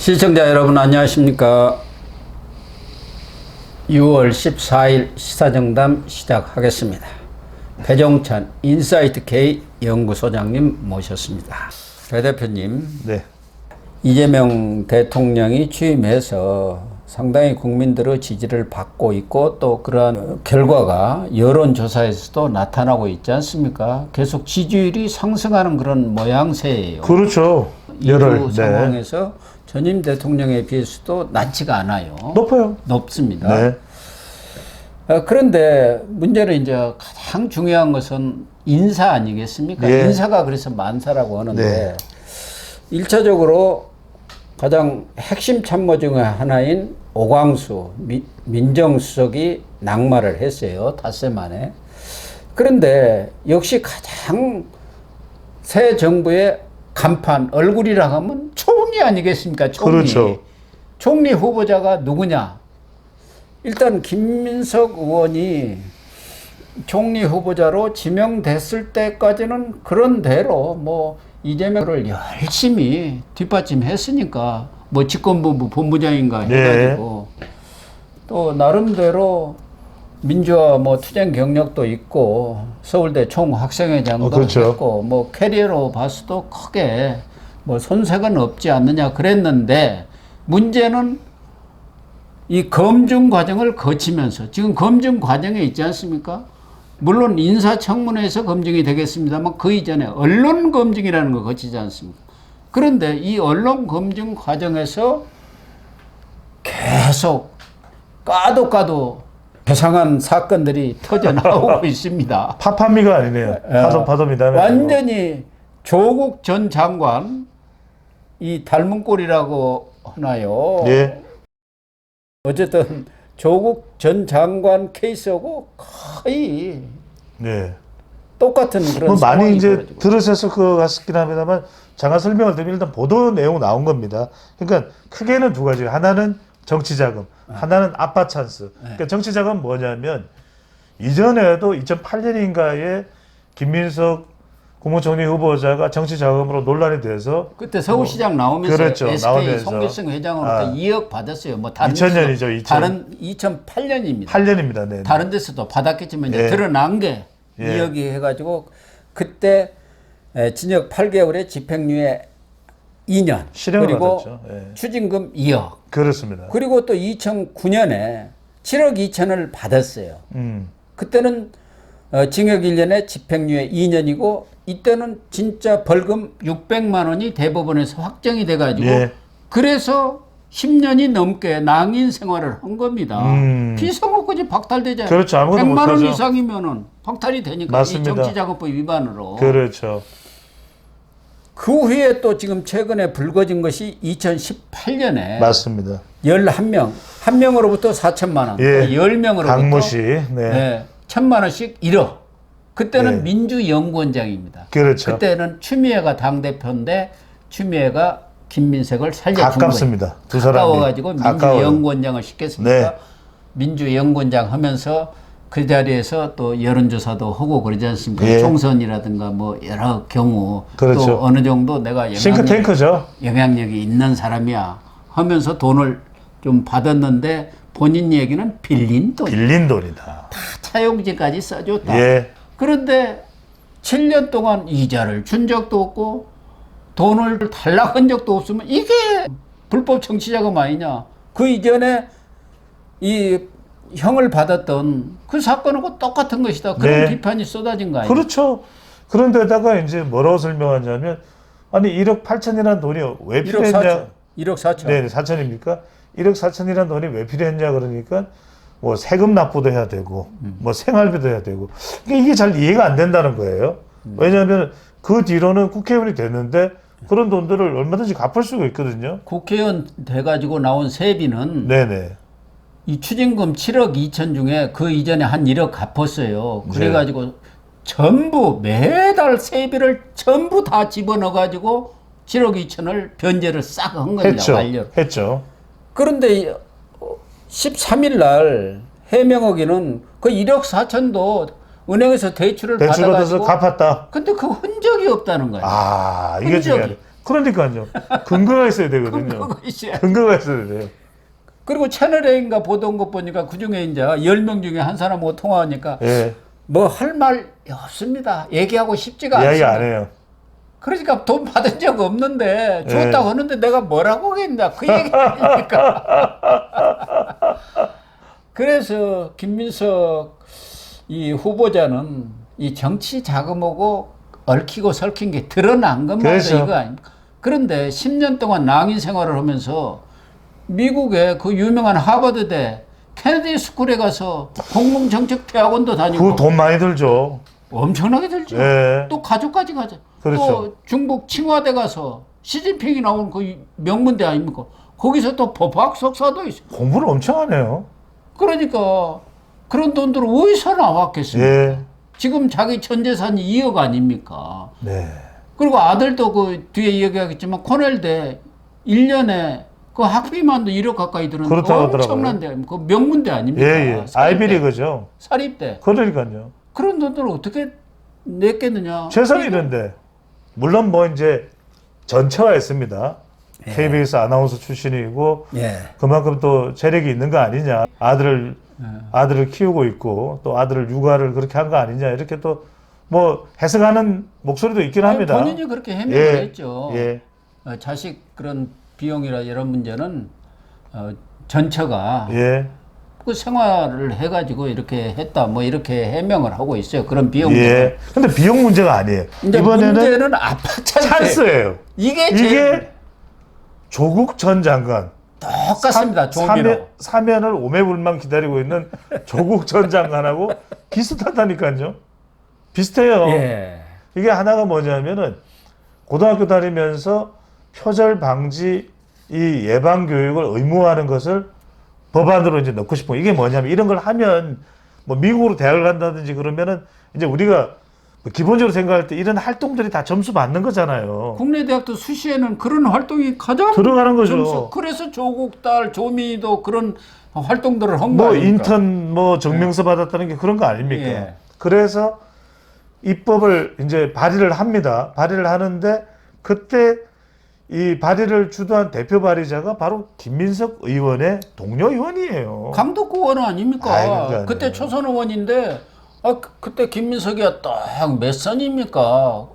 시청자 여러분 안녕하십니까. 6월 14일 시사정담 시작하겠습니다. 배종찬 인사이트 K 연구소장님 모셨습니다. 배 대표님, 네. 이재명 대통령이 취임해서 상당히 국민들의 지지를 받고 있고 또 그러한 결과가 여론조사에서도 나타나고 있지 않습니까? 계속 지지율이 상승하는 그런 모양새예요. 그렇죠. 이주 상황에서 전임 대통령에 비해서도 낮지가 않아요. 높아요. 높습니다. 네. 그런데 문제는 이제 가장 중요한 것은 인사 아니겠습니까? 예. 인사가 그래서 만사라고 하는데 네. 1차적으로 가장 핵심 참모 중에 하나인 오광수 민정수석이 낙마를 했어요. 닷새 만에. 그런데 역시 가장 새 정부의 간판 얼굴이라 하면 총리 아니겠습니까? 총리. 그렇죠. 총리 후보자가 누구냐? 일단 김민석 의원이 총리 후보자로 지명됐을 때까지는 그런 대로 뭐 이재명을 열심히 뒷받침했으니까 뭐 집권본부 본부장인가 해가지고 또 나름대로 민주화 뭐 투쟁 경력도 있고 서울대 총학생회장도 그렇죠. 했고 뭐 캐리어로 봐서도 크게 뭐 손색은 없지 않느냐 그랬는데 문제는 이 검증 과정을 거치면서 지금 검증 과정에 있지 않습니까? 물론 인사청문회에서 검증이 되겠습니다만 그 이전에 언론 검증이라는 거 거치지 않습니까? 그런데 이 언론 검증 과정에서 계속 까도 배상한 사건들이 터져 나오고 있습니다. 파파미가 아니네요. 파도입니다. 완전히 조국 전 장관 이 닮은 꼴이라고 하나요? 예. 어쨌든 조국 전 장관 케이스하고 거의 네. 똑같은 그런 뭐 상황이 많이 이제 벌어지고 들으셨을 것 같긴 합니다만 잠깐 설명을 드리면 일단 보도 내용 나온 겁니다. 그러니까 크게는 두 가지. 하나는 정치 자금, 하나는 아빠 찬스. 그러니까 정치 자금 뭐냐면 이전에도 2008년인가에 김민석 국무총리 후보자가 정치 자금으로 논란이 돼서 그때 서울시장 나오면서 그렇죠. SK 나오면서. 송길성 회장으로부터 2억 받았어요. 뭐 다른 2000년이죠. 2000. 다른 2008년입니다. 8년입니다. 네. 다른 데서도 받았겠지만 이제 예. 드러난 게 예. 2억이 해가지고 그때 징역 8개월에 집행유예 2년 실형을 그리고 받았죠. 예. 추징금 2억 그렇습니다. 그리고 또 2009년에 7억 2천을 받았어요. 그때는 징역 1년에 집행유예 2년이고 이때는 진짜 벌금 600만 원이 대법원에서 확정이 돼가지고 예. 그래서 10년이 넘게 낭인 생활을 한 겁니다. 피선거까지 박탈되잖아요. 그렇죠. 아무것도 100만 원 못하죠. 이상이면은 박탈이 되니까 맞습니다. 이 정치자금법 위반으로. 그렇죠. 그 후에 또 지금 최근에 불거진 것이 2018년에 맞습니다. 11명, 한 명으로부터 4천만 원, 예. 10명으로부터 강모 씨. 네. 1,000만 원씩 1억. 그때는 예. 민주연구원장입니다. 그렇죠. 그때는 추미애가 당대표인데 추미애가 김민석을 살려준 거예요. 가깝습니다. 두 사람이. 가까워가지고 민주연구원장을 시켰습니까? 네. 민주연구원장 하면서 그 자리에서 또 여론조사도 하고 그러지 않습니까? 예. 총선이라든가 뭐 여러 경우 그렇죠. 또 어느 정도 내가 싱크탱크죠. 영향력이 있는 사람이야 하면서 돈을 좀 받았는데 본인 얘기는 빌린 돈. 빌린 돈이다. 다 차용지까지 써줬다. 예. 그런데 7년 동안 이자를 준 적도 없고 돈을 달라고 한 적도 없으면 이게 불법 정치자금 아니냐. 그 이전에 이 형을 받았던 그 사건하고 똑같은 것이다. 그런 네. 비판이 쏟아진 거 아니에요? 그렇죠. 그런데다가 이제 뭐라고 설명하냐면 아니 1억 8천이라는 돈이 왜 1억 필요했냐. 4천. 1억 4천. 네, 4천입니까? 1억 4천이라는 돈이 왜 필요했냐 그러니까 뭐 세금 납부도 해야 되고 뭐 생활비도 해야 되고 그러니까 이게 잘 이해가 안 된다는 거예요. 왜냐하면 그 뒤로는 국회의원이 됐는데 그런 돈들을 얼마든지 갚을 수가 있거든요. 국회의원 돼가지고 나온 세비는 네네. 이 추징금 7억 2천 중에 그 이전에 한 1억 갚았어요. 그래가지고 전부 매달 세비를 전부 다 집어넣어가지고 7억 2천을 변제를 싹 한 겁니다. 완료. 했죠. 그런데 13일 날 해명하기는 그 1억 4천도 은행에서 대출을 대출 받아서 받아가지고 갚았다. 근데 그 흔적이 없다는 거예요. 아, 이게 흔적이. 중요해. 그러니까요. 근거가 있어야 되거든요. 근거가 있어야 근거가 있어야 돼요. 그리고 채널A인가 보던 것 보니까 그중에 이제 10명 중에 한 사람하고 통화하니까 예. 뭐 할 말 없습니다. 얘기하고 싶지가 이야기 않습니다. 안 해요. 그러니까 돈 받은 적 없는데 예. 좋다고 하는데 내가 뭐라고 하겠냐 그 얘기 아닙니까? 그래서 김민석 이 후보자는 이 정치 자금하고 얽히고 설킨 게 드러난 것만 그렇죠. 이거 아닙니까? 그런데 10년 동안 낭인 생활을 하면서 미국의 그 유명한 하버드대 케네디 스쿨에 가서 공공정책대학원도 다니고 그거 돈 많이 들죠. 엄청나게 들죠. 예. 또 가족까지 가죠. 그렇죠. 또 중국 칭화대 가서 시진핑이 나온 그 명문대 아닙니까? 거기서 또 법학 석사도 있어요. 공부를 엄청 하네요. 그러니까 그런 돈들은 어디서 나왔겠습니까? 예. 지금 자기 전 재산이 2억 아닙니까? 네. 그리고 아들도 그 뒤에 얘기하겠지만 코넬대 1년에 그 학비만도 1억 가까이 드는 그렇다고 엄청난 대, 그 명문대 아닙니까? 예, 예. 아이비리그죠. 사립대. 그러니까요. 그런 돈들을 어떻게 냈겠느냐? 최선이 이런데. 물론 뭐 이제 전처가 있습니다. 예. KBS 아나운서 출신이고 예. 그만큼 또 재력이 있는 거 아니냐. 아들을 키우고 있고 또 아들을 육아를 그렇게 한 거 아니냐. 이렇게 또 뭐 해석하는 목소리도 있긴 아니, 합니다. 본인이 그렇게 해명을 예. 했죠. 예. 자식 그런 비용이라 이런 문제는 전처가 예. 그 생활을 해가지고 이렇게 했다 뭐 이렇게 해명을 하고 있어요. 그런 비용. 예. 근데 비용 문제가 아니에요. 근데 이번에는 문제는 아파트 찬스예요. 이게 제일 이게 조국 전 장관 똑같습니다. 조미료. 사면을 오매불망 기다리고 있는 조국 전 장관하고 비슷하다니까요. 비슷해요. 예. 이게 하나가 뭐냐면은 고등학교 다니면서 표절 방지 이 예방 교육을 의무화하는 것을 법안으로 이제 넣고 싶은 이게 뭐냐면 이런 걸 하면 뭐 미국으로 대학을 간다든지 그러면은 이제 우리가 뭐 기본적으로 생각할 때 이런 활동들이 다 점수 받는 거잖아요. 국내 대학도 수시에는 그런 활동이 가장 들어가는 거죠. 점수. 그래서 조국 딸 조미도 그런 활동들을 한 거 뭐 아닙니까? 인턴 뭐 증명서 받았다는 게 그런 거 아닙니까? 예. 그래서 입법을 이제 발의를 합니다. 발의를 하는데 그때 이 발의를 주도한 대표 발의자가 바로 김민석 의원의 동료 의원이에요. 강덕구 의원 아닙니까? 아이, 그러니까요. 그때 초선 의원인데 그때 김민석이가 딱 몇 선입니까?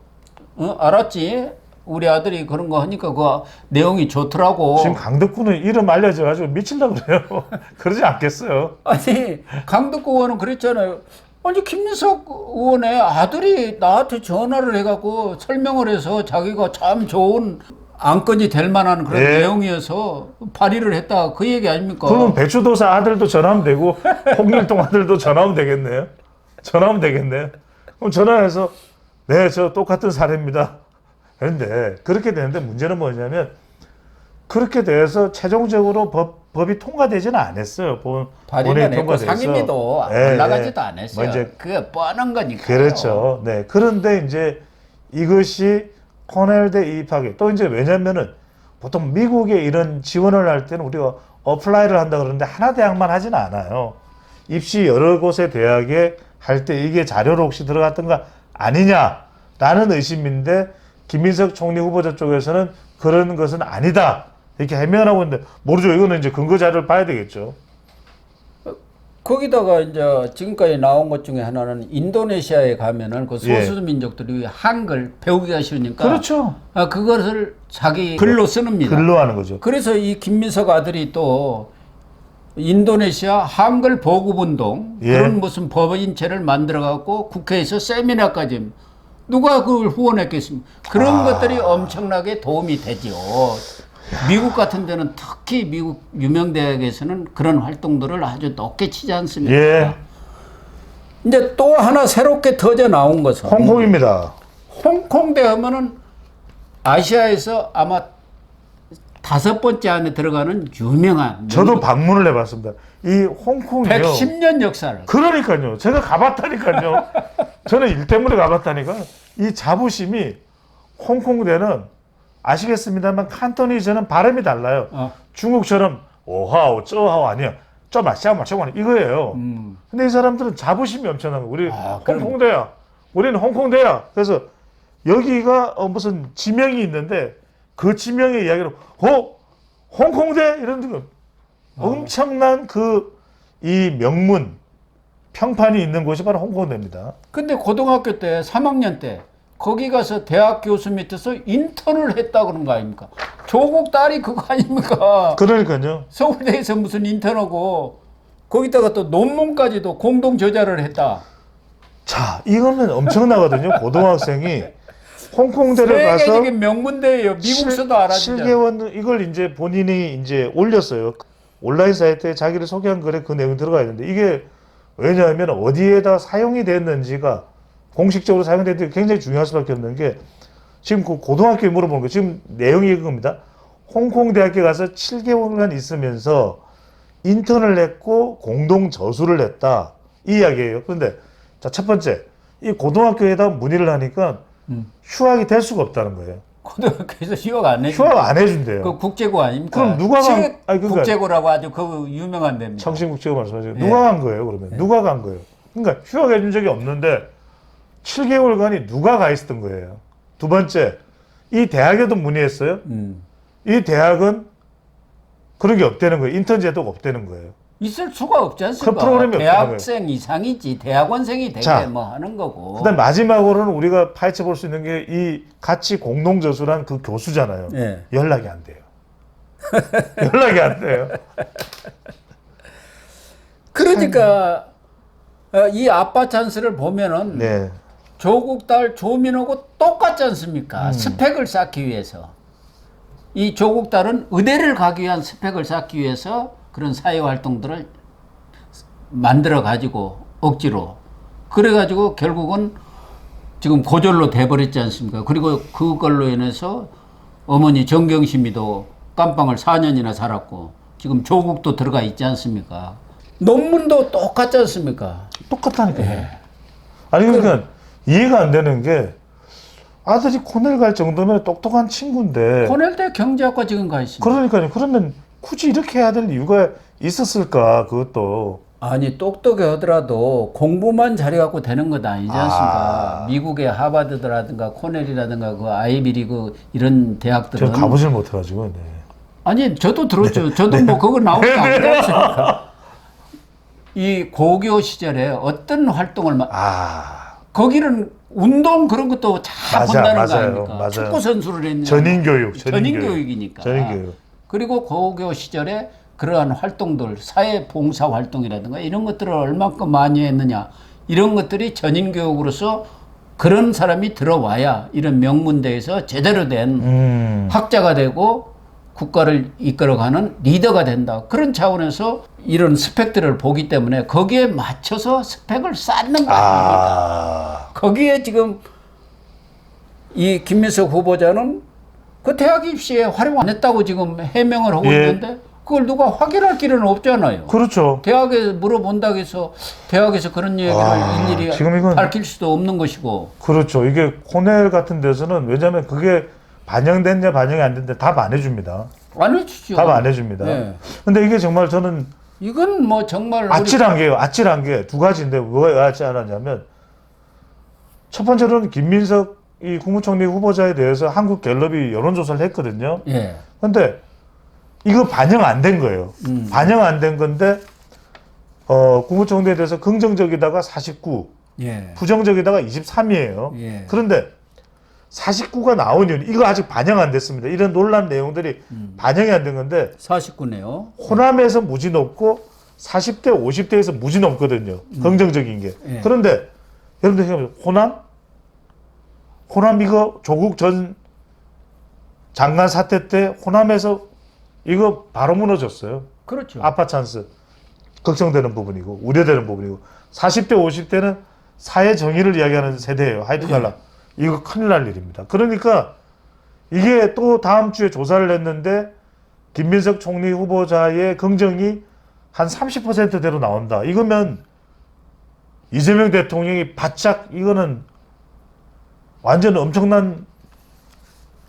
알았지? 우리 아들이 그런 거 하니까 그 내용이 좋더라고. 지금 강덕구는 이름 알려져가지고 미치려고 그래요. 그러지 않겠어요. 아니 강덕구 의원은 그랬잖아요. 아니 김민석 의원의 아들이 나한테 전화를 해갖고 설명을 해서 자기가 참 좋은 안건이 될 만한 그런 예. 내용이어서 발의를 했다 그 얘기 아닙니까? 그러면 배추도사 아들도 전화하면 되고 홍길동 아들도 전화하면 되겠네요. 전화하면 되겠네요. 그럼 전화해서 네, 저 똑같은 사례입니다. 그런데 그렇게 되는데 문제는 뭐냐면 그렇게 돼서 최종적으로 법이 통과되지는 않았어요. 발의만 했고 상임위도 올라가지도 뭐 않았어요. 이제 그게 뻔한 거니까요. 그렇죠. 네. 그런데 이제 이것이 코넬대 입학에 또 이제 왜냐면은 보통 미국에 이런 지원을 할 때는 우리가 어플라이를 한다 그러는데 하나 대학만 하지는 않아요. 입시 여러 곳의 대학에 할 때 이게 자료로 혹시 들어갔던 거 아니냐라는 의심인데 김민석 총리 후보자 쪽에서는 그런 것은 아니다. 이렇게 해명하고 있는데 모르죠. 이거는 이제 근거 자료를 봐야 되겠죠. 거기다가 이제 지금까지 나온 것 중에 하나는 인도네시아에 가면은 그 소수 민족들이 한글 배우기가 쉬우니까 그렇죠. 그것을 자기 글로 쓰는니다. 글로 하는 거죠. 그래서 이 김민석 아들이 또 인도네시아 한글 보급운동 예. 그런 무슨 법인체를 만들어 갖고 국회에서 세미나까지 누가 그걸 후원했겠습니까? 그런 것들이 엄청나게 도움이 되죠. 미국 같은 데는 특히 미국 유명 대학에서는 그런 활동들을 아주 높게 치지 않습니까? 예. 이제 또 하나 새롭게 터져 나온 것은 홍콩입니다. 홍콩대 하면은 아시아에서 아마 5번째 안에 들어가는 유명한 저도 방문을 해봤습니다. 이 홍콩이요. 110년 역사를. 그러니까요. 제가 가봤다니까요. 저는 일 때문에 가봤다니까. 이 자부심이 홍콩대는 아시겠습니다만 칸토니저는 발음이 달라요. 중국처럼 오하오 쩌하오 아니야. 쩌마 샤마 쩌마 이거예요. 근데 이 사람들은 자부심이 엄청난 거. 우리 홍콩대야. 우리는 홍콩대야. 그래서 여기가 무슨 지명이 있는데 그 지명의 이야기로 홍콩대 이런 거 엄청난 이 명문 평판이 있는 곳이 바로 홍콩대입니다. 근데 고등학교 때 3학년 때 거기 가서 대학 교수 밑에서 인턴을 했다 그런 거 아닙니까? 조국 딸이 그거 아닙니까? 그러니까요. 서울대에서 무슨 인턴하고 거기다가 또 논문까지도 공동 저자를 했다. 자, 이거는 엄청나거든요. 고등학생이 홍콩대를 가서 세계적인 명문대예요. 미국서도 알아주죠. 실개원 이걸 이제 본인이 이제 올렸어요. 온라인 사이트에 자기를 소개한 글에 그 내용이 들어가 있는데 이게 왜냐하면 어디에다 사용이 됐는지가 공식적으로 사용됐는지 굉장히 중요할 수밖에 없는 게 지금 그 고등학교에 물어보는 거 지금 내용이 이겁니다. 홍콩대학교 가서 7개월간 있으면서 인턴을 했고 공동 저수를 했다 이 이야기예요. 그런데 자, 첫 번째 이 고등학교에다 문의를 하니까 휴학이 될 수가 없다는 거예요. 고등학교에서 휴학 안 해준다. 휴학 안 해준대요. 그 국제고 아닙니까? 그럼 누가 그러니까 국제고라고 아주 그 유명한 데입니다. 청신국제고 말씀하시고 예. 누가 간 거예요? 그러면 누가 간 거예요? 그러니까 휴학해 준 적이 없는데 7개월간이 누가 가 있었던 거예요. 두 번째 이 대학에도 문의했어요. 이 대학은 그런 게 없다는 거예요. 인턴 제도가 없다는 거예요. 있을 수가 없지 않습니까? 그 프로그램이 대학생 이상이지 대학원생이 되게 자, 뭐 하는 거고. 그다음 마지막으로는 우리가 파헤쳐 볼 수 있는 게 이 같이 공동저수란 그 교수잖아요. 예. 연락이 안 돼요. 연락이 안 돼요. 그러니까 이 아빠 찬스를 보면은 네. 조국 딸 조민하고 똑같지 않습니까? 스펙을 쌓기 위해서. 이 조국 딸은 의대를 가기 위한 스펙을 쌓기 위해서 그런 사회 활동들을 만들어 가지고 억지로 그래 가지고 결국은 지금 고졸로 돼버렸지 않습니까? 그리고 그걸로 인해서 어머니 정경심이도 깜빵을 4년이나 살았고 지금 조국도 들어가 있지 않습니까? 논문도 똑같지 않습니까? 똑같다니까요. 아니 그러니까 이해가 안 되는 게 아들이 코넬 갈 정도면 똑똑한 친구인데 코넬대 경제학과 지금 가 있습니다. 그러니까요. 그러면 굳이 이렇게 해야 될 이유가 있었을까 그것도. 아니 똑똑해 하더라도 공부만 잘해갖고 되는 것 아니지 않습니까? 미국의 하버드라든가 코넬이라든가 그 아이비리그 이런 대학들은 제가 가보질 못해가지고. 네. 아니 저도 들었죠. 저도 뭐 그거 나오지 않았습니까? 이 고교 시절에 어떤 활동을 거기는 운동 그런 것도 다 본다는 거 아닙니까? 맞아요. 축구 선수를 했냐? 전인교육. 전인교육이니까. 전인교육. 그리고 고교 시절에 그러한 활동들, 사회 봉사 활동이라든가 이런 것들을 얼마큼 많이 했느냐 이런 것들이 전인교육으로서 그런 사람이 들어와야 이런 명문대에서 제대로 된 학자가 되고 국가를 이끌어가는 리더가 된다. 그런 차원에서 이런 스펙들을 보기 때문에 거기에 맞춰서 스펙을 쌓는 거 아닙니까? 거기에 지금 이 김민석 후보자는 그 대학 입시에 활용 안 했다고 지금 해명을 하고 있는데 그걸 누가 확인할 길은 없잖아요. 그렇죠. 대학에 물어본다고 해서 대학에서 그런 얘기를 일일이 지금 이건 밝힐 수도 없는 것이고. 그렇죠. 이게 코넬 같은 데서는 왜냐하면 그게 반영됐냐 반영이 안 됐냐 답 안 해줍니다. 안 해주죠. 답 안 해줍니다. 네. 근데 이게 정말 저는 이건 뭐 정말 아찔한 게요. 아찔한 게 두 가지인데 왜 아찔하냐면 첫 번째로는 김민석 이 국무총리 후보자에 대해서 한국갤럽이 여론조사를 했거든요. 예. 근데 이거 반영 안 된 거예요. 반영 안 된 건데 국무총리에 대해서 긍정적이다가 49, 예. 부정적이다가 23이에요. 예. 그런데 49가 나온 이유는 이거 아직 반영 안 됐습니다. 이런 논란 내용들이 반영이 안 된 건데 49네요. 호남에서 무지 높고 40대, 50대에서 무지 높거든요. 긍정적인 게. 예. 그런데 여러분들 생각해보세요. 호남 이거 조국 전 장관 사태 때 호남에서 이거 바로 무너졌어요. 그렇죠. 아빠 찬스. 걱정되는 부분이고 우려되는 부분이고 40대, 50대는 사회 정의를 이야기하는 세대예요. 하이트갈라. 이거 큰일 날 일입니다. 그러니까 이게 또 다음 주에 조사를 했는데 김민석 총리 후보자의 긍정이 한 30%대로 나온다. 이거면 이재명 대통령이 바짝 이거는 완전 엄청난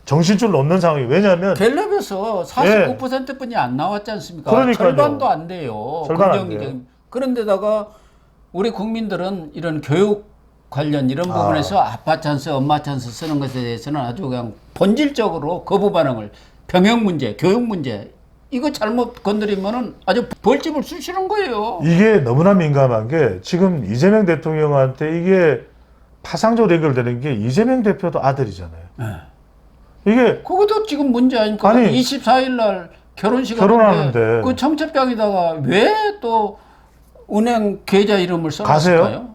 정신줄 놓는 상황이에요. 왜냐하면 갤럽에서 49%뿐이 안 나왔지 않습니까? 그러니까요. 절반도 안 돼요. 절반 안 긍정이 돼요. 그런데다가 우리 국민들은 이런 교육 관련 이런 부분에서 아빠 찬스, 엄마 찬스 쓰는 것에 대해서는 아주 그냥 본질적으로 거부 반응을 병역 문제, 교육 문제 이거 잘못 건드리면은 아주 벌집을 쑤시는 거예요. 이게 너무나 민감한 게 지금 이재명 대통령한테 이게 파상적으로 연결되는 게 이재명 대표도 아들이잖아요. 네. 이게 그것도 지금 문제 아닙니까? 아니, 24일 날 결혼식 결혼하는데 그 청첩장에다가 왜 또 은행 계좌 이름을 가세요? 써놨을까요?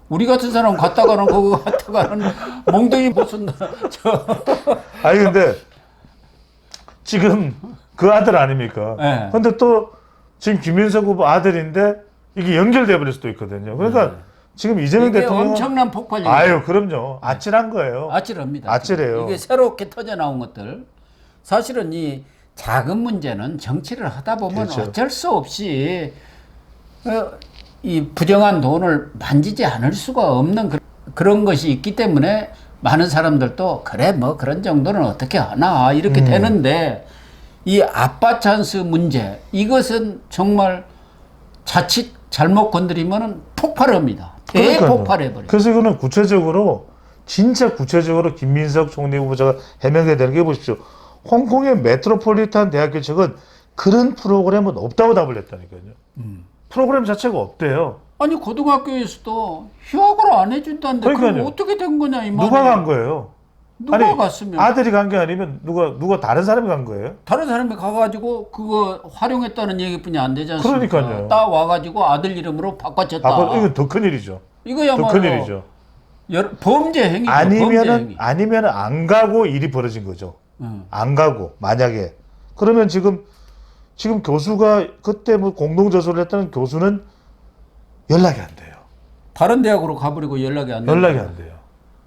우리 같은 사람 갔다가는 그거 갔다가는 몽둥이 무슨 아니 근데 지금 그 아들 아닙니까? 네. 근데 또 지금 김민석 후보 아들인데 이게 연결돼 버릴 수도 있거든요. 그러니까 지금 이재명 이게 대통령 엄청난 폭발력. 아유 그럼요. 아찔한 거예요. 아찔합니다. 아찔해요. 이게 새롭게 터져 나온 것들. 사실은 이 작은 문제는 정치를 하다 보면 그렇죠. 어쩔 수 없이 이 부정한 돈을 만지지 않을 수가 없는 그런 것이 있기 때문에 많은 사람들도 그래 뭐 그런 정도는 어떻게 하나 이렇게 되는데 이 아빠 찬스 문제 이것은 정말 자칫 잘못 건드리면 폭발합니다. 대폭발해버려요. 그래서 이거는 구체적으로 진짜 구체적으로 김민석 총리 후보자가 해명해야 되는 게 보십시오. 홍콩의 메트로폴리탄 대학교 측은 그런 프로그램은 없다고 답을 했다니까요. 프로그램 자체가 없대요. 아니 고등학교에서도 휴학을 안 해준다는데 그럼 그러니까요. 어떻게 된 거냐 이 말이에요. 누가 간 거예요? 누가 아니, 갔으면 아들이 간 게 아니면 누가 다른 사람이 간 거예요? 다른 사람이 가가지고 그거 활용했다는 얘기뿐이 안 되지 않습니까? 그러니까요. 따 와가지고 아들 이름으로 바꿔쳤다. 이거 더 큰 일이죠. 더 이거야말로 큰 일이죠. 범죄 행위죠. 범죄 행위. 아니면은 안 가고 일이 벌어진 거죠. 응. 안 가고 만약에 그러면 지금 교수가 그때 뭐 공동 저서를 했다는 교수는 연락이 안 돼요. 다른 대학으로 가버리고 연락이 안 돼요. 연락이 안 돼요.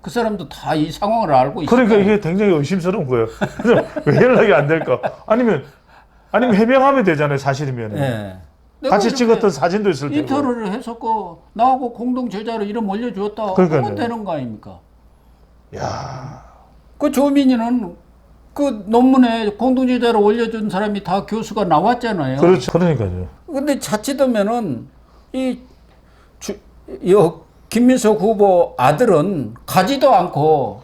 그 사람도 다 이 상황을 알고 있어요. 그러니까 이게 굉장히 의심스러운 거예요. 그래서 왜 연락이 안 될까? 아니면 해명하면 되잖아요. 사실이면. 네. 같이 찍었던 사진도 있을 테고. 인터뷰를 해서 나하고 공동 제자로 이름 올려주었다. 그러니까요. 그러면 되는 거 아닙니까? 야, 그 조민이는 그 논문에 공동 제자로 올려준 사람이 다 교수가 나왔잖아요. 그렇죠. 그러니까요. 근데 자칫하면은 김민석 후보 아들은 가지도 않고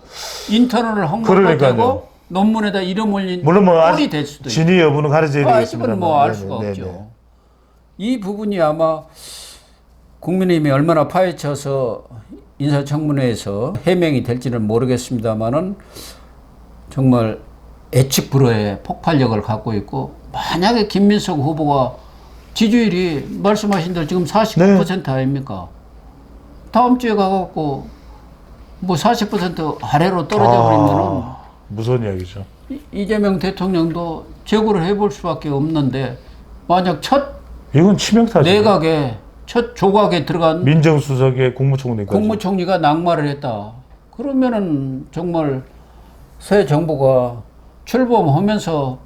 인턴을 한 것도 그러니까요. 되고 논문에다 이름 올린 물론 뭐 꼴이 될 수도 있고. 진위 여부는 가려져야 되겠습니다. 아직은 뭐 알 수가 없죠. 이 부분이 아마 국민의힘이 얼마나 파헤쳐서 인사청문회에서 해명이 될지는 모르겠습니다만은 정말 예측 불허의 폭발력을 갖고 있고 만약에 김민석 후보가 지지율이 말씀하신 대로 지금 49% 아닙니까? 다음 주에 가갖고 뭐 40% 아래로 떨어져 버리면은 무서운 이야기죠. 이재명 대통령도 재고를 해볼 수밖에 없는데 만약 첫 이건 치명타죠. 내각에 첫 조각에 들어간 민정수석의 국무총리까지. 국무총리가 낙마를 했다. 그러면은 정말 새 정부가 출범하면서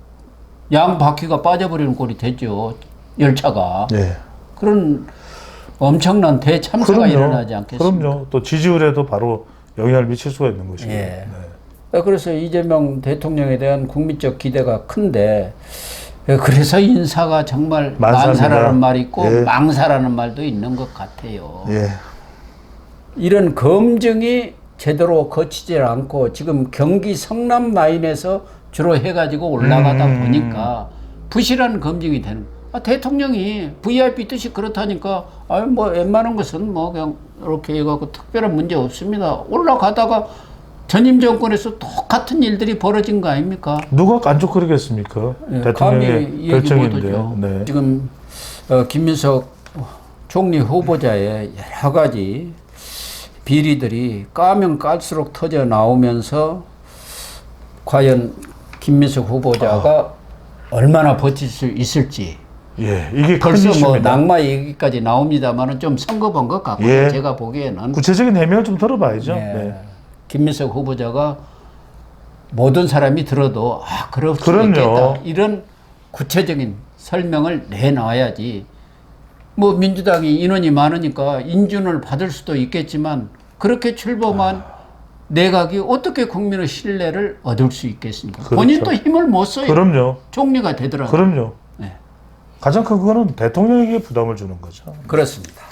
양 바퀴가 빠져버리는 꼴이 됐죠. 열차가. 네. 그런 엄청난 대참사가 일어나지 않겠습니까? 그럼요. 또 지지율에도 바로 영향을 미칠 수가 있는 것이고. 예. 그래서 이재명 대통령에 대한 국민적 기대가 큰데 그래서 인사가 정말 만사입니다. 만사라는 말이 있고 예. 망사라는 말도 있는 것 같아요. 예. 이런 검증이 제대로 거치질 않고 지금 경기 성남 라인에서 주로 해가지고 올라가다 보니까 부실한 검증이 되는. 대통령이 VIP 뜻이 그렇다니까 뭐 웬만한 것은 뭐 그냥 이렇게 해갖고 특별한 문제 없습니다. 올라가다가 전임 정권에서 똑같은 일들이 벌어진 거 아닙니까? 누가 깐족거리겠습니까? 대통령의 결정인데. 네. 지금 김민석 총리 후보자의 여러 가지 비리들이 까면 깔수록 터져 나오면서 과연 김민석 후보자가 얼마나 버틸 수 있을지. 예, 이게 벌써 뭐 이슈입니다. 낙마 얘기까지 나옵니다만은 좀 선거본 것 같고요. 예. 제가 보기에는 구체적인 해명을 좀 들어봐야죠. 네. 네. 김민석 후보자가 모든 사람이 들어도 그럴 수 그럼요. 있겠다. 이런 구체적인 설명을 내놔야지. 뭐 민주당이 인원이 많으니까 인준을 받을 수도 있겠지만 그렇게 출범한 내각이 어떻게 국민의 신뢰를 얻을 수 있겠습니까? 그렇죠. 본인도 힘을 못 써요. 그럼요. 총리가 되더라도. 그럼요. 네. 가장 큰 거는 대통령에게 부담을 주는 거죠. 그렇습니다.